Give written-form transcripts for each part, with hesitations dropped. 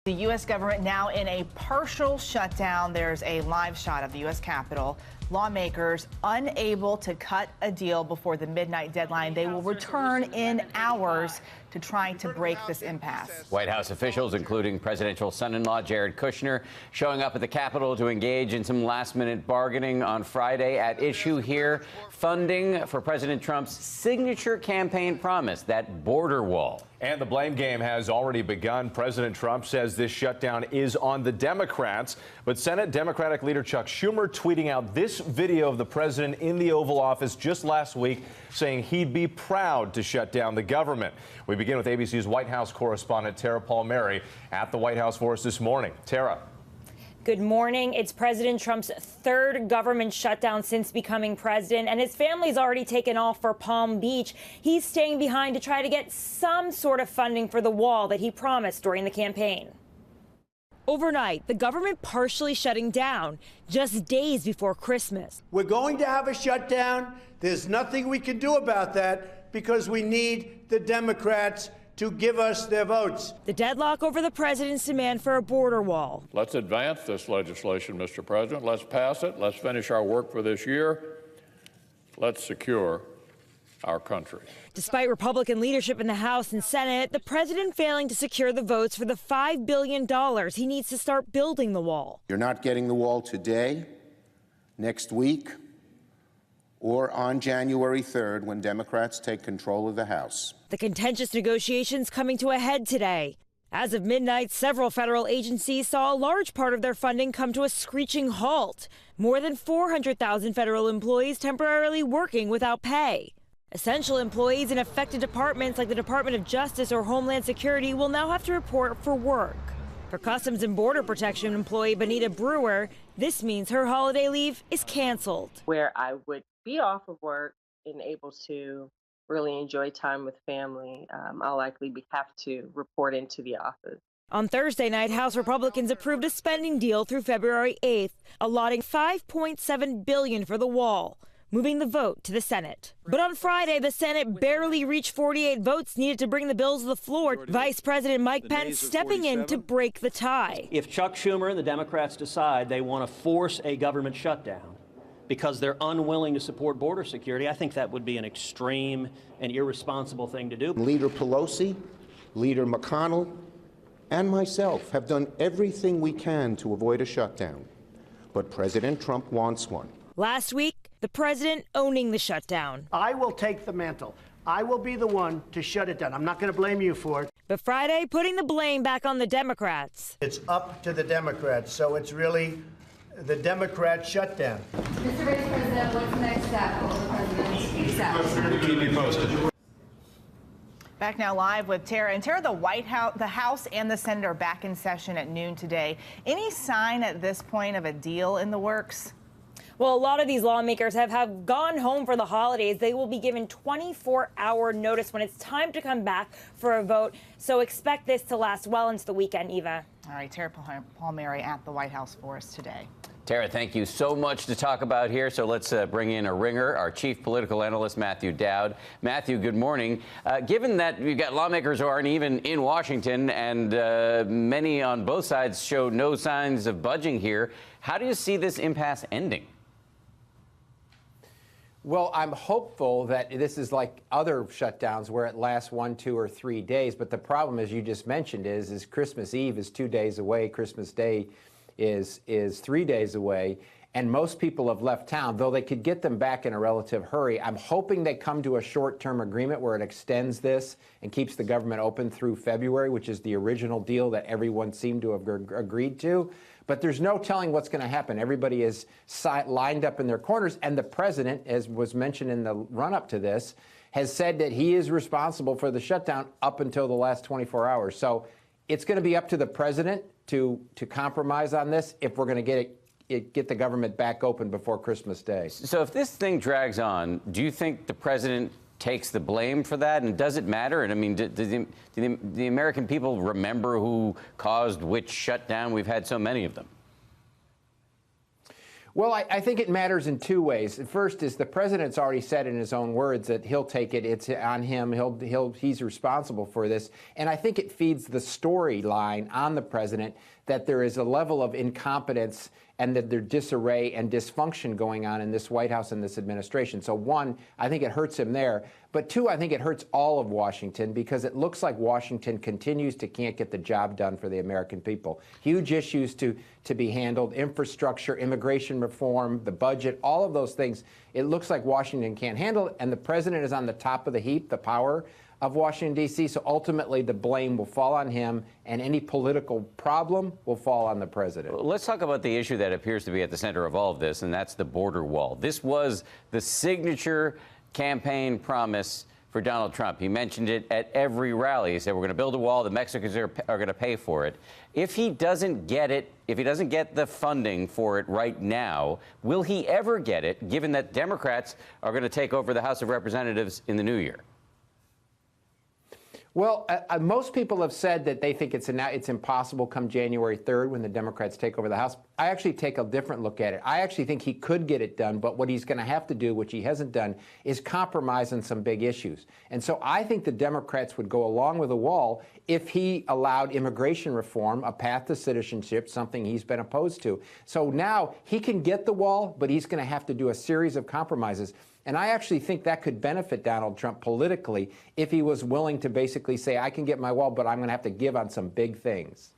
The U.S. government now in a partial shutdown. There's a live shot of the U.S. Capitol. Lawmakers unable to cut a deal before the midnight deadline. They will return in hours to try to break this impasse. White House officials, including presidential son-in-law Jared Kushner, showing up at the Capitol to engage in some last-minute bargaining on Friday. At issue here, funding for President Trump's signature campaign promise, that border wall. And the blame game has already begun. President Trump says this shutdown is on the Democrats. But Senate Democratic leader Chuck Schumer tweeting out this video of the president in the Oval Office just last week, saying he'd be proud to shut down the government. We begin with ABC's White House correspondent Tara Palmieri at the White House for us this morning. Tara. Good morning. It's President Trump's third government shutdown since becoming president, and his family's already taken off for Palm Beach. He's staying behind to try to get some sort of funding for the wall that he promised during the campaign. Overnight, the government partially shutting down just days before Christmas. We're going to have a shutdown. There's nothing we can do about that because we need the Democrats to give us their votes. The deadlock over the president's demand for a border wall. Let's advance this legislation, Mr. President. Let's pass it. Let's finish our work for this year. Let's secure our country. Despite Republican leadership in the House and Senate, the president failing to secure the votes for the $5 billion he needs to start building the wall. You're not getting the wall today, next week, or on January 3rd when Democrats take control of the House. The contentious negotiations coming to a head today. As of midnight, several federal agencies saw a large part of their funding come to a screeching halt. More than 400,000 federal employees temporarily working without pay. Essential employees in affected departments like the Department of Justice or Homeland Security will now have to report for work. For Customs and Border Protection employee Benita Brewer, this means her holiday leave is canceled. Where I would be off of work and able to really enjoy time with family, I'll likely have to report into the office. On Thursday night, House Republicans approved a spending deal through February 8th, allotting $5.7 billion for the wall, moving the vote to the Senate. But on Friday, the Senate barely reached 48 votes needed to bring the bills to the floor. Vice President Mike Pence stepping in to break the tie. If Chuck Schumer and the Democrats decide they want to force a government shutdown because they're unwilling to support border security, I think that would be an extreme and irresponsible thing to do. Leader Pelosi, Leader McConnell, and myself have done everything we can to avoid a shutdown. But President Trump wants one. Last week, the president owning the shutdown. I will take the mantle. I will be the one to shut it down. I'm not going to blame you for it. But Friday, putting the blame back on the Democrats. It's up to the Democrats, so it's really the Democrat shutdown. Mr. Vice President, what's the next step? Will the president accept? Keep me posted. Back now live with Tara. And Tara, the White House, the House and the Senate are back in session at noon today. Any sign at this point of a deal in the works? Well, a lot of these lawmakers have gone home for the holidays. They will be given 24-hour notice when it's time to come back for a vote. So expect this to last well into the weekend, Eva. All right, Tara Palmieri at the White House for us today. Tara, thank you so much to talk about here. So let's bring in a ringer, our chief political analyst, Matthew Dowd. Matthew, good morning. Given that you've got lawmakers who aren't even in Washington and many on both sides show no signs of budging here, how do you see this impasse ending? Well, I'm hopeful that this is like other shutdowns where it lasts 1, 2, or 3 days. But the problem, as you just mentioned, is Christmas Eve is 2 days away. Christmas Day is 3 days away. And most people have left town, though they could get them back in a relative hurry. I'm hoping they come to a short-term agreement where it extends this and keeps the government open through February, which is the original deal that everyone seemed to have agreed to. But there's no telling what's going to happen. Everybody is lined up in their corners. And the president, as was mentioned in the run-up to this, has said that he is responsible for the shutdown up until the last 24 hours. So it's going to be up to the president to compromise on this if we're going to get the government back open before Christmas Day. So if this thing drags on, do you think the president takes the blame for that? And does it matter? And I mean, do the American people remember who caused which shutdown? We've had so many of them. Well, I think it matters in two ways. The first is the president's already said in his own words that he'll take it. It's on him. He's responsible for this. And I think it feeds the storyline on the president that there is a level of incompetence and that there's disarray and dysfunction going on in this White House and this administration. So one, I think it hurts him there. But two, I think it hurts all of Washington because it looks like Washington continues to can't get the job done for the American people. Huge issues to be handled, infrastructure, immigration reform, the budget, all of those things. It looks like Washington can't handle it, and the president is on the top of the heap, the power of Washington, D.C., so ultimately the blame will fall on him, and any political problem will fall on the president. Let's talk about the issue that appears to be at the center of all of this, and that's the border wall. This was the signature campaign promise for Donald Trump. He mentioned it at every rally. He said, we're going to build a wall. The Mexicans are going to pay for it. If he doesn't get it, if he doesn't get the funding for it right now, will he ever get it, given that Democrats are going to take over the House of Representatives in the new year? Well, most people have said that they think it's impossible come January 3rd when the Democrats take over the House. I actually take a different look at it. I actually think he could get it done, but what he's going to have to do, which he hasn't done, is compromise on some big issues. And so I think the Democrats would go along with the wall if he allowed immigration reform, a path to citizenship, something he's been opposed to. So now he can get the wall, but he's going to have to do a series of compromises. And I actually think that could benefit Donald Trump politically if he was willing to basically say, I can get my wall, but I'm going to have to give on some big things.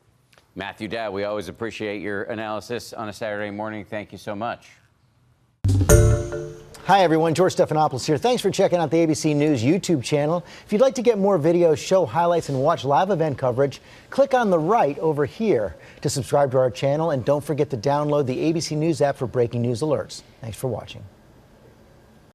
Matthew Dowd, we always appreciate your analysis on a Saturday morning. Thank you so much. Hi, everyone. George Stephanopoulos here. Thanks for checking out the ABC News YouTube channel. If you'd like to get more videos, show highlights, and watch live event coverage, click on the right over here to subscribe to our channel. And don't forget to download the ABC News app for breaking news alerts. Thanks for watching.